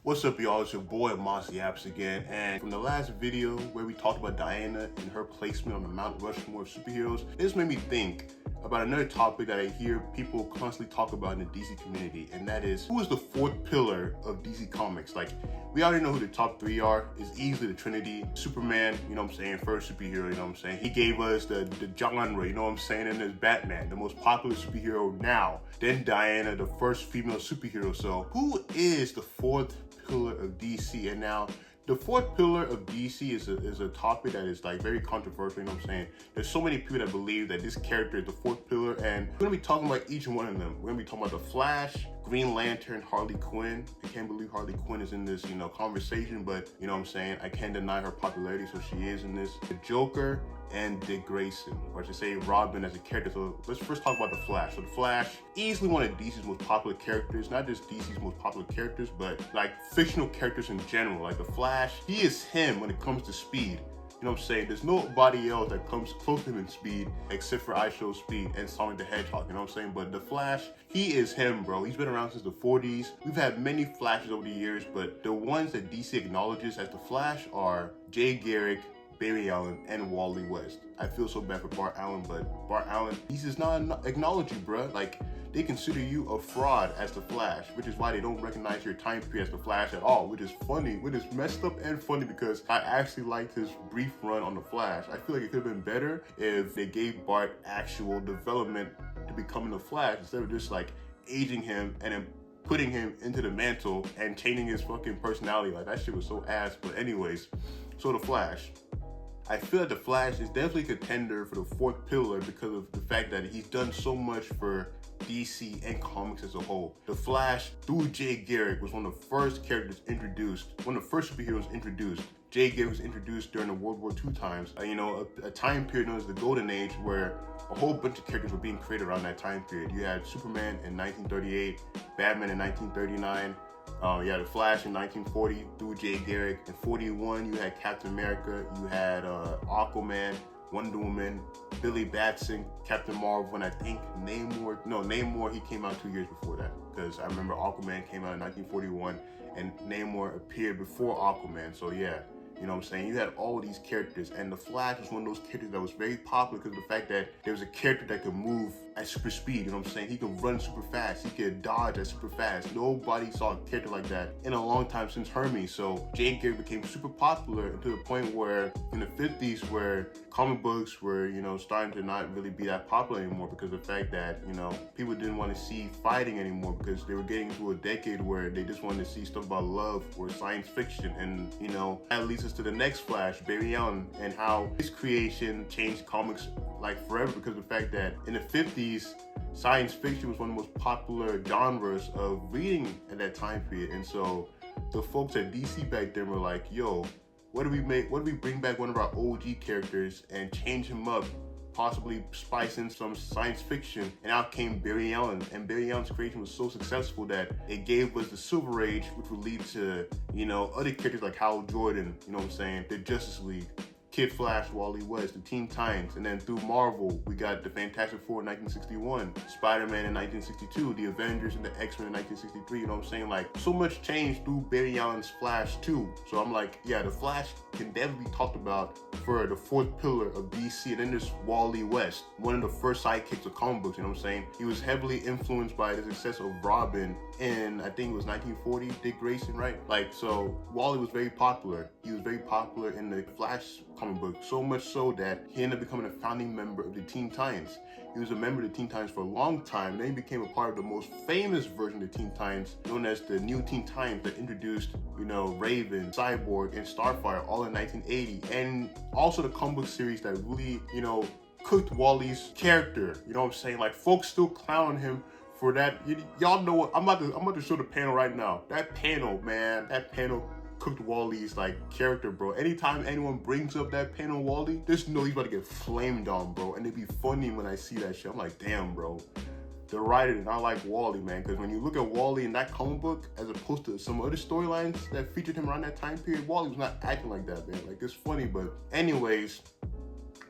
What's up, y'all? It's your boy AmasYAPS again, and from the last video where we talked about Diana and her placement on the Mount Rushmore of superheroes, this made me think about another topic that I hear people constantly talk about in the DC community, and that is, who is the fourth pillar of DC Comics? Like, we already know who the top three are. It's easily the Trinity. Superman, you know what I'm saying, first superhero, you know what I'm saying. He gave us the genre, you know what I'm saying, and there's Batman, the most popular superhero now. Then Diana, the first female superhero. So who is the fourth pillar of DC? And now the fourth pillar of DC is a topic that is like very controversial, you know what I'm saying? There's so many people that believe that this character is the fourth pillar, and we're gonna be talking about each one of them. We're gonna be talking about the Flash, Green Lantern, Harley Quinn. I can't believe Harley Quinn is in this, conversation, but you know what I'm saying? I can't deny her popularity, so she is in this. The Joker and Dick Grayson, or I should say Robin as a character. So let's first talk about the Flash. So the Flash, easily one of DC's most popular characters, not just DC's most popular characters, but like fictional characters in general. Like the Flash, he is him when it comes to speed. You know what I'm saying? There's nobody else that comes close to him in speed except for iShow Speed and Sonic the Hedgehog, you know what I'm saying? But the Flash, he is him, bro. He's been around since the 40s. We've had many Flashes over the years, but the ones that DC acknowledges as the Flash are Jay Garrick, Barry Allen, and Wally West. I feel so bad for Bart Allen, but Bart Allen, he's just not acknowledge you, bruh. Like, they consider you a fraud as the Flash, which is why they don't recognize your time period as the Flash at all, which is funny, which is messed up and funny, because I actually liked his brief run on the Flash. I feel like it could have been better if they gave Bart actual development to becoming the Flash, instead of just like aging him and then putting him into the mantle and changing his fucking personality. Like, that shit was so ass. But anyways, so the Flash, I feel like the Flash is definitely a contender for the fourth pillar because of the fact that he's done so much for DC and comics as a whole. The Flash, through Jay Garrick, was one of the first characters introduced, one of the first superheroes introduced. Jay Garrick was introduced during the World War II times, a time period known as the Golden Age, where a whole bunch of characters were being created around that time period. You had Superman in 1938, Batman in 1939, you had the Flash in 1940 through Jay Garrick. In 41, you had Captain America, you had Aquaman, Wonder Woman, Billy Batson, Captain Marvel, and I think Namor, he came out 2 years before that, because I remember Aquaman came out in 1941 and Namor appeared before Aquaman. So yeah, you know what I'm saying? You had all these characters, and the Flash was one of those characters that was very popular because of the fact that there was a character that could move at super speed, you know what I'm saying? He could run super fast, he could dodge at super fast. Nobody saw a character like that in a long time since Hermes. So Jay Garrick became super popular to the point where in the 50s, where comic books were, starting to not really be that popular anymore because of the fact that, people didn't want to see fighting anymore, because they were getting into a decade where they just wanted to see stuff about love or science fiction. And, that leads us to the next Flash, Barry Allen, and how his creation changed comics like forever, because of the fact that in the 50s, science fiction was one of the most popular genres of reading at that time period. And so the folks at DC back then were like, yo, what do we bring back one of our OG characters and change him up, possibly spice in some science fiction? And out came Barry Allen, and Barry Allen's creation was so successful that it gave us the Silver Age, which would lead to, other characters like Hal Jordan, you know what I'm saying, the Justice League, Kid Flash, Wally West, the Teen Titans, and then through Marvel, we got the Fantastic Four in 1961, Spider-Man in 1962, the Avengers and the X-Men in 1963, you know what I'm saying? Like, so much change through Barry Allen's Flash too. So I'm like, yeah, the Flash can definitely be talked about for the fourth pillar of DC. And then there's Wally West, one of the first sidekicks of comic books, you know what I'm saying? He was heavily influenced by the success of Robin in, I think it was 1940, Dick Grayson, right? Like, so Wally was very popular. He was very popular in the Flash comic book, so much so that he ended up becoming a founding member of the Teen Titans. He was a member of the Teen Titans for a long time. Then he became a part of the most famous version of the Teen Titans, known as the New Teen Titans, that introduced, Raven, Cyborg, and Starfire all in 1980. And also the comic book series that really, cooked Wally's character. You know what I'm saying? Like, folks still clown him for that. Y'all know what? I'm about to show the panel right now. That panel, man, that panel cooked Wally's character, bro. Anytime anyone brings up that panel Wally, just know he's about to get flamed on, bro. And it'd be funny when I see that shit. I'm like, damn, bro. The writer did not like Wally, man, because when you look at Wally in that comic book, as opposed to some other storylines that featured him around that time period, Wally was not acting like that, man. Like, it's funny, but anyways,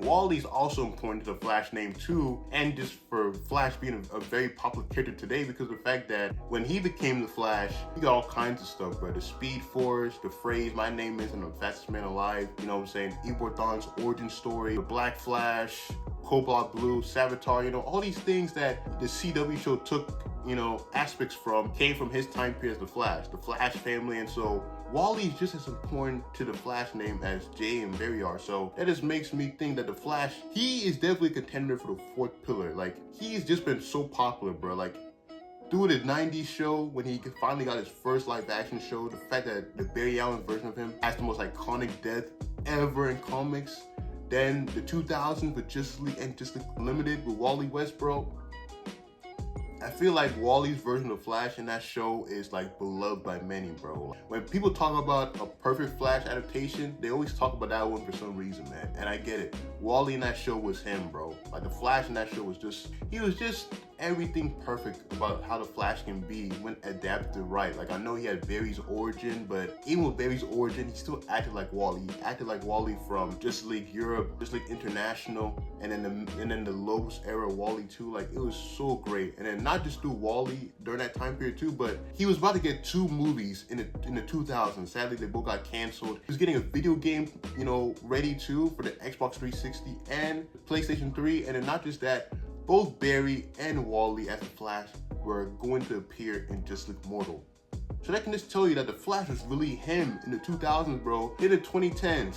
Wally's also important to the Flash name too, and just for Flash being a very popular character today because of the fact that when he became the Flash, he got all kinds of stuff, bro. The Speed Force, the phrase, my name isn't the fastest man alive, you know what I'm saying? Eborthon's origin story, the Black Flash, Cobalt Blue, Savitar, you know, all these things that the CW show took, you know, aspects from, came from his time period as the Flash family, and so Wally's just as important to the Flash name as Jay and Barry are. So that just makes me think that the Flash, he is definitely a contender for the fourth pillar. Like, he's just been so popular, bro. Like, through the 90s show, when he finally got his first live action show, the fact that the Barry Allen version of him has the most iconic death ever in comics. Then the 2000s with Justice League and Justice League Limited with Wally West, bro. I feel like Wally's version of Flash in that show is like beloved by many, bro. When people talk about a perfect Flash adaptation, they always talk about that one for some reason, man. And I get it. Wally in that show was him, bro. Like, the Flash in that show was just, he was just everything perfect about how the Flash can be when adapted right. Like, I know he had Barry's origin, but even with Barry's origin, he still acted like Wally. He acted like Wally from Justice League Europe, Justice League International, and then the Lowe's era Wally too. Like, it was so great. And then not just through Wally during that time period too, but he was about to get 2 movies in the 2000s. Sadly, they both got canceled. He was getting a video game, you know, ready too for the Xbox 360 and PlayStation 3. And then not just that, both Barry and Wally as the Flash were going to appear in Justice League Mortal. So that can just tell you that the Flash was really him in the 2000s, bro. In the 2010s,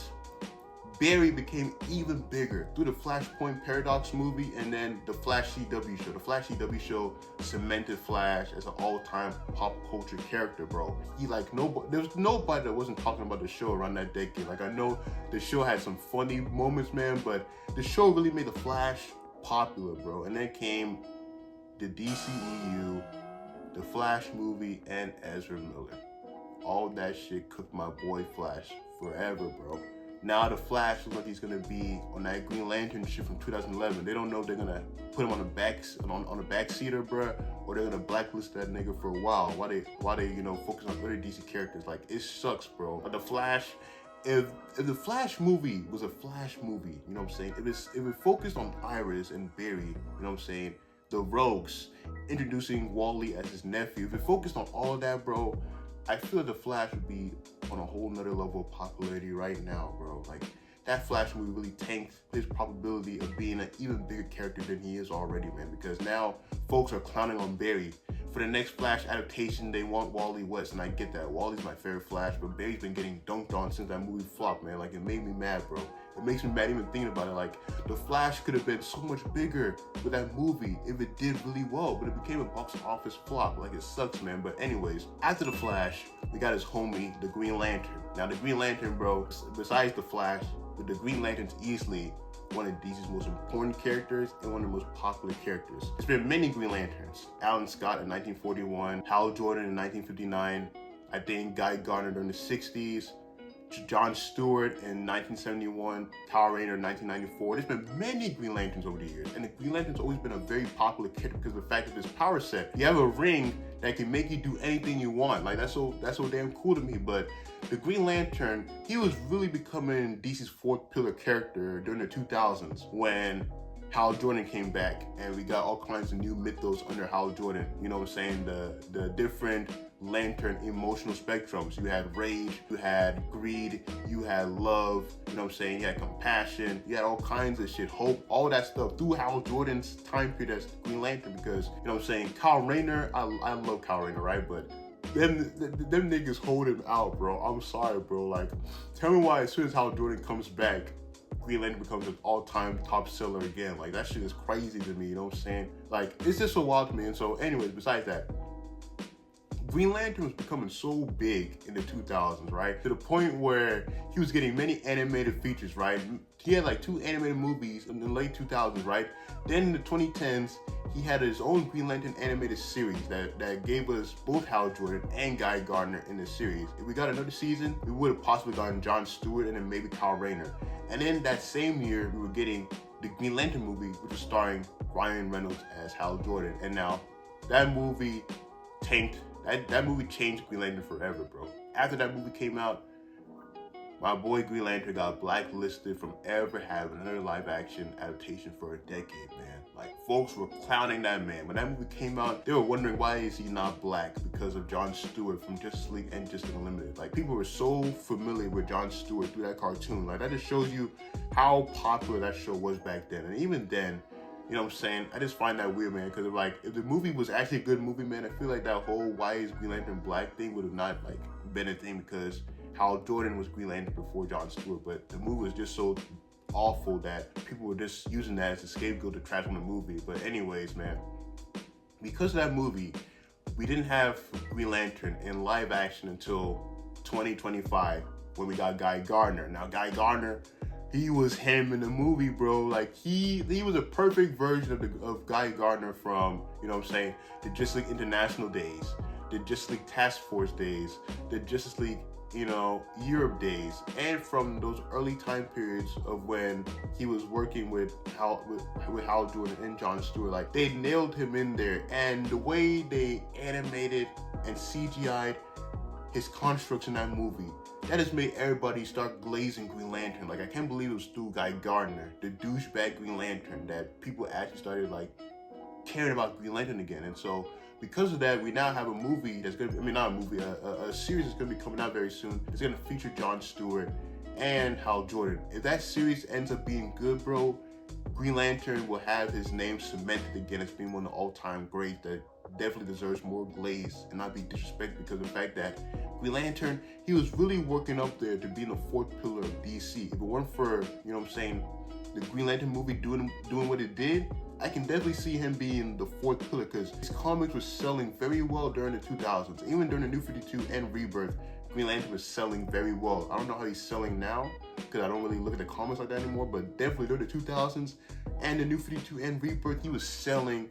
Barry became even bigger through the Flashpoint Paradox movie and then the Flash CW show. The Flash CW show cemented Flash as an all-time pop culture character, bro. He like nobody, there was nobody that wasn't talking about the show around that decade. Like, I know the show had some funny moments, man, but the show really made the Flash popular, bro. And then came the DCEU, the Flash movie, and Ezra Miller. All that shit cooked my boy Flash forever, bro. Now the Flash looks like he's gonna be on that Green Lantern shit from 2011. They don't know if they're gonna put him on the backseater, bro, or they're gonna blacklist that nigga for a while. Why they you know, focus on other DC characters? Like, it sucks, bro. But the Flash, if the Flash movie was a Flash movie, you know what I'm saying? If it focused on Iris and Barry, you know what I'm saying? The Rogues, introducing Wally as his nephew. If it focused on all of that, bro, I feel like the Flash would be on a whole nother level of popularity right now, bro. Like, that Flash movie really tanked his probability of being an even bigger character than he is already, man. Because now folks are clowning on Barry. For the next Flash adaptation, they want Wally West, and I get that. Wally's my favorite Flash, but Barry's been getting dunked on since that movie flopped, man. Like, it made me mad, bro. It makes me mad even thinking about it. Like, the Flash could have been so much bigger with that movie if it did really well, but it became a box office flop. Like, it sucks, man. But anyways, after the Flash, we got his homie, the Green Lantern. Now, the Green Lantern, bro, besides the Flash, the Green Lantern's easily one of DC's most important characters and one of the most popular characters. There's been many Green Lanterns. Alan Scott in 1941, Hal Jordan in 1959, I think Guy Gardner during the 60s, John Stewart in 1971, Kyle Rayner in 1994. There's been many Green Lanterns over the years, and the Green Lantern's always been a very popular character because of the fact of his power set. You have a ring that can make you do anything you want. Like, that's so damn cool to me. But the Green Lantern, he was really becoming DC's fourth pillar character during the 2000s when Hal Jordan came back, and we got all kinds of new mythos under Hal Jordan. You know what I'm saying? The different Lantern emotional spectrums. You had rage, you had greed, you had love, you know what I'm saying? You had compassion, you had all kinds of shit, hope, all that stuff through Hal Jordan's time period as Green Lantern, because, you know what I'm saying, Kyle Rayner, I love Kyle Rayner, right? But them niggas hold him out, bro. I'm sorry, bro. Like, tell me why as soon as Hal Jordan comes back, Green Lantern becomes an all-time top seller again. Like, that shit is crazy to me, you know what I'm saying? Like, it's just so wild to me. And so anyways, besides that, Green Lantern was becoming so big in the 2000s, right? To the point where he was getting many animated features, right? He had like 2 animated movies in the late 2000s, right? Then in the 2010s, he had his own Green Lantern animated series that gave us both Hal Jordan and Guy Gardner in the series. If we got another season, we would have possibly gotten John Stewart and then maybe Kyle Rayner. And then that same year, we were getting the Green Lantern movie, which was starring Ryan Reynolds as Hal Jordan. And now that movie tanked. That movie changed Green Lantern forever, bro. After that movie came out, my boy Green Lantern got blacklisted from ever having another live action adaptation for a decade, man. Like, folks were clowning that man. When that movie came out, they were wondering why is he not black because of Jon Stewart from Justice League and Justice Unlimited. Like, people were so familiar with Jon Stewart through that cartoon. Like, that just shows you how popular that show was back then. And even then, you know what I'm saying? I just find that weird, man, because like, if the movie was actually a good movie, man, I feel like that whole why is Green Lantern black thing would have not like been a thing, because Hal Jordan was Green Lantern before Jon Stewart, but the movie was just so awful that people were just using that as a scapegoat to trash on the movie. But anyways, man, because of that movie, we didn't have Green Lantern in live action until 2025 when we got Guy Gardner. Now, Guy Gardner, he was him in the movie, bro. Like, he was a perfect version of Guy Gardner from, you know what I'm saying, the Justice League International days, the Justice League Task Force days, the Justice League, you know, Europe days, and from those early time periods of when he was working with Hal Jordan and Jon Stewart. Like, they nailed him in there, and the way they animated and CGI'd his constructs in that movie, that just made everybody start glazing Green Lantern. Like, I can't believe it was through Guy Gardner, the douchebag Green Lantern, that people actually started like caring about Green Lantern again. And so because of that, we now have a movie that's gonna, not a movie, a series that's gonna be coming out very soon. It's gonna feature Jon Stewart and Hal Jordan. If that series ends up being good, bro, Green Lantern will have his name cemented again as being one of the all-time greats that definitely deserves more glaze and not be disrespected, because of the fact that Green Lantern, he was really working up there to being the fourth pillar of DC. If it weren't for, you know what I'm saying, the Green Lantern movie doing what it did, I can definitely see him being the fourth pillar, because his comics was selling very well during the 2000s. Even during the New 52 and Rebirth, Green Lantern was selling very well. I don't know how he's selling now, because I don't really look at the comics like that anymore, but definitely during the 2000s and the New 52 and Rebirth, he was selling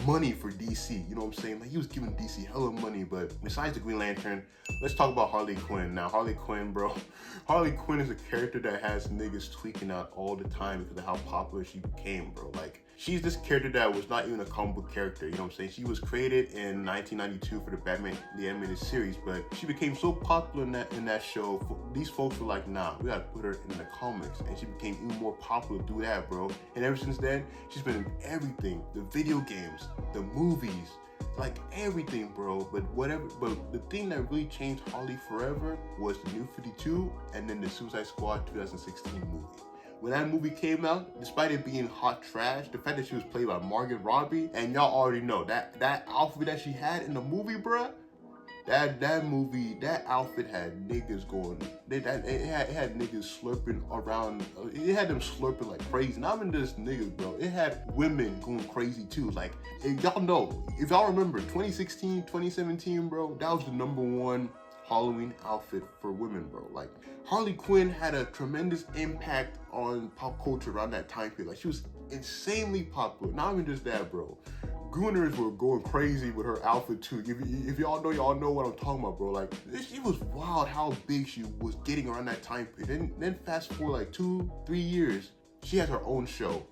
money for DC, you know what I'm saying? Like, he was giving DC hella money. But besides the Green Lantern, let's talk about Harley Quinn. Now, Harley Quinn, bro, Harley Quinn is a character that has niggas tweaking out all the time because of how popular she became, bro. Like, she's this character that was not even a comic book character, you know what I'm saying? She was created in 1992 for the Batman the Animated Series, but she became so popular in that show, these folks were like, nah, we gotta put her in the comics, and she became even more popular through that, bro. And ever since then, she's been in everything, the video games, the movies, like everything, bro. But the thing that really changed Harley forever was the New 52 and then the Suicide Squad 2016 movie. When that movie came out, despite it being hot trash, the fact that she was played by Margot Robbie, and y'all already know that outfit that she had in the movie, bruh, that movie, that outfit had niggas going, it had niggas slurping around, it had them slurping like crazy. Not even just niggas, bro, it had women going crazy too. Like, if y'all remember 2016, 2017, bro, that was the #1 Halloween outfit for women, bro. Like, Harley Quinn had a tremendous impact on pop culture around that time period. Like, she was insanely popular. Not even just that, bro. Gooners were going crazy with her outfit too. If y'all know what I'm talking about, bro. Like, she was wild how big she was getting around that time period. Then fast forward like 2-3 years, she has her own show,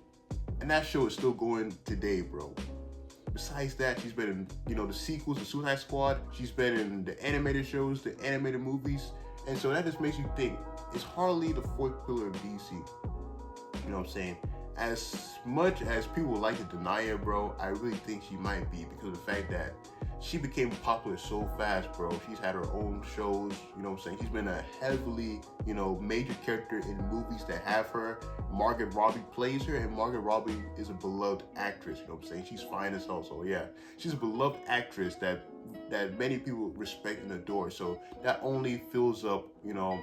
and that show is still going today, bro. Besides that, she's been in, you know, the sequels, the Suicide Squad. She's been in the animated shows, the animated movies. And so that just makes you think, is Harley the fourth pillar of DC? You know what I'm saying? As much as people would like to deny it, bro, I really think she might be, because of the fact that she became popular so fast, bro. She's had her own shows, you know what I'm saying? She's been a heavily, you know, major character in movies that have her. Margot Robbie plays her, and Margot Robbie is a beloved actress, you know what I'm saying? She's fine as hell, so yeah. She's a beloved actress that many people respect and adore, so that only fills up, you know,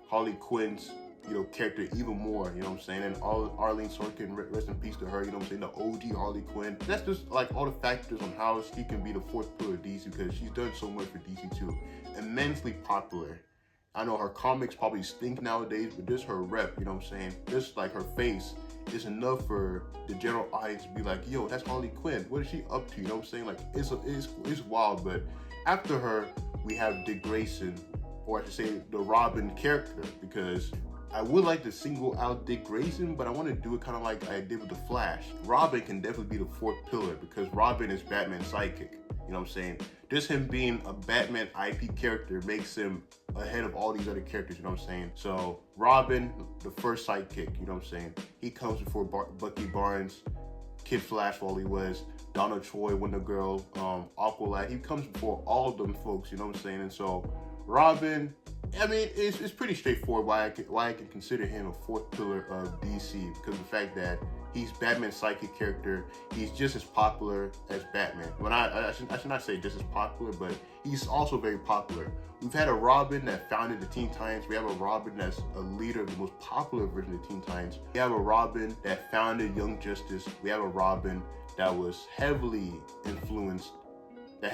Harley Quinn's, you know, character even more, you know what I'm saying? And Arlene Sorkin, rest in peace to her, you know what I'm saying? The OG Harley Quinn. That's just like all the factors on how she can be the fourth pillar of DC, because she's done so much for DC too. Immensely popular. I know her comics probably stink nowadays, but just her rep, you know what I'm saying? Just like her face is enough for the general audience to be like, yo, that's Harley Quinn. What is she up to? You know what I'm saying? Like, it's wild. But after her, we have Dick Grayson, or I should say the Robin character, because I would like to single out Dick Grayson, but I want to do it kind of like I did with the Flash. Robin can definitely be the fourth pillar, because Robin is Batman's sidekick. You know what I'm saying? Just him being a Batman IP character makes him ahead of all these other characters, you know what I'm saying? So Robin, the first sidekick, you know what I'm saying? He comes before Bucky Barnes, Kid Flash, Wally West, Donna Troy, Wonder Girl, Aqualad. He comes before all of them folks, you know what I'm saying? And so Robin, I mean, it's pretty straightforward why I can consider him a fourth pillar of DC, because of the fact that he's Batman's sidekick character. He's just as popular as Batman. When I should not say just as popular, but he's also very popular. We've had a Robin that founded the Teen Titans. We have a Robin that's a leader of the most popular version of the Teen Titans. We have a Robin that founded Young Justice. We have a Robin that was heavily influenced. It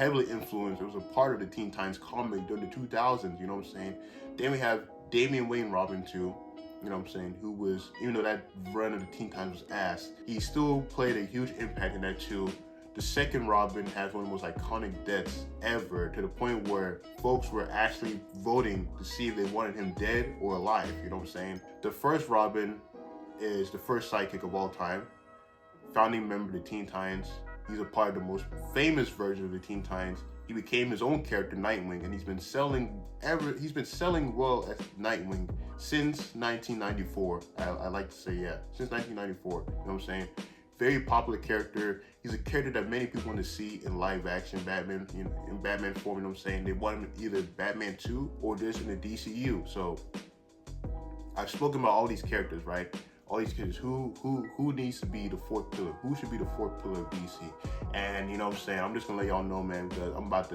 was a part of the Teen Titans comic during the 2000s, you know what I'm saying? Then we have Damian Wayne Robin too, you know what I'm saying, who was, even though that run of the Teen Titans was ass, he still played a huge impact in that too. The second Robin has one of the most iconic deaths ever, to the point where folks were actually voting to see if they wanted him dead or alive, you know what I'm saying? The first Robin is the first sidekick of all time, founding member of the Teen Titans. He's a part of the most famous version of the Teen Titans. He became his own character, Nightwing, and he's been selling well as Nightwing since 1994. I like to say, yeah, since 1994. You know what I'm saying? Very popular character. He's a character that many people want to see in live action Batman, you know, in Batman form. You know what I'm saying? They want him in either Batman 2 or just in the DCU. So I've spoken about all these characters, right? All these characters, who needs to be the fourth pillar? Who should be the fourth pillar of DC? And you know what I'm saying? I'm just gonna let y'all know, man, because I'm about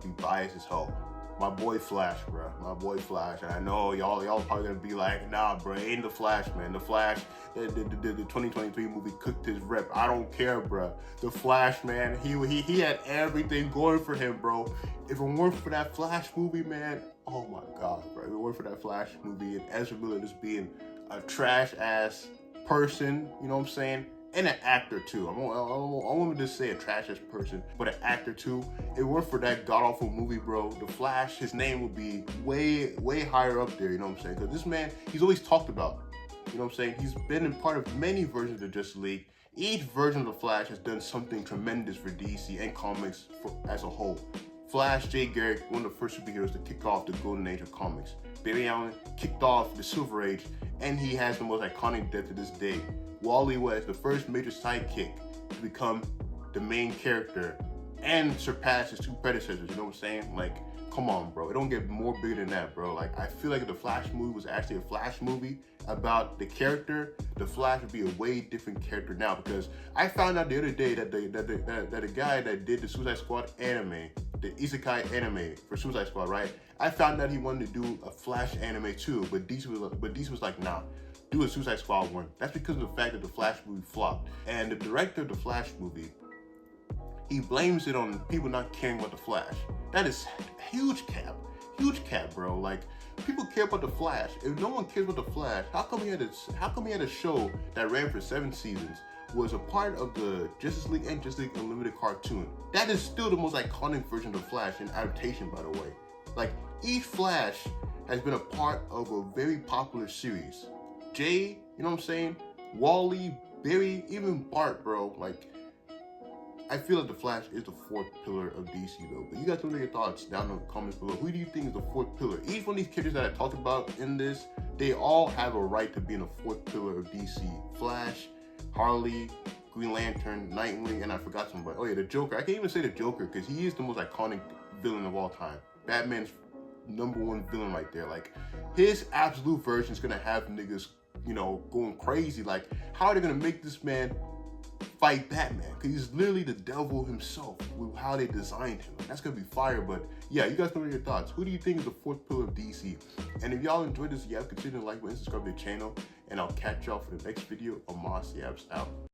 to be biased as hell. My boy Flash, bro. My boy Flash. And I know y'all probably gonna be like, nah, bro, ain't the Flash, man. The Flash, the 2023 movie cooked his rep. I don't care, bro. The Flash, man, he had everything going for him, bro. If it weren't for that Flash movie, man, oh my God, bro. If it weren't for that Flash movie and Ezra Miller just being a trash ass person, you know what I'm saying? And an actor too. I want me to say a trash ass person, but an actor too. If it weren't for that god awful movie, bro, The Flash, his name would be way higher up there, you know what I'm saying? Because this man, he's always talked about, you know what I'm saying? He's been in part of many versions of Justice League. Each version of The Flash has done something tremendous for DC and comics as a whole. Flash, Jay Garrick, one of the first superheroes to kick off the golden age of comics. Barry Allen kicked off the Silver Age, and he has the most iconic death to this day. Wally West, the first major sidekick to become the main character and surpass his two predecessors, you know what I'm saying? Like, come on, bro. It don't get more bigger than that, bro. Like, I feel like if the Flash movie was actually a Flash movie about the character, the Flash would be a way different character now, because I found out the other day that the guy that did the Suicide Squad anime, the Isekai anime for Suicide Squad, right? I found out he wanted to do a Flash anime too, but DC was like, nah, do a Suicide Squad one. That's because of the fact that the Flash movie flopped. And the director of the Flash movie, he blames it on people not caring about the Flash. That is huge cap, bro. Like, people care about the Flash. If no one cares about the Flash, how come he had a show that ran for 7 seasons, was a part of the Justice League and Justice League Unlimited cartoon? That is still the most iconic version of the Flash in adaptation, by the way. Like, each Flash has been a part of a very popular series. Jay, you know what I'm saying? Wally, Barry, even Bart, bro. Like, I feel like the Flash is the fourth pillar of DC though. But you guys let me know your thoughts down in the comments below. Who do you think is the fourth pillar? Each one of these characters that I talked about in this, they all have a right to be in the fourth pillar of DC. Flash, Harley, Green Lantern, Nightwing, and I forgot somebody. Oh yeah, the Joker. I can't even say the Joker because he is the most iconic villain of all time. Batman's #1 villain right there. Like, his absolute version is gonna have niggas, you know, going crazy. Like, how are they gonna make this man fight Batman? Because he's literally the devil himself with how they designed him. That's gonna be fire. But yeah, you guys know your thoughts. Who do you think is the fourth pillar of DC? And if y'all enjoyed this, consider like and subscribe to the channel. And I'll catch y'all for the next video. AmasYAPS out.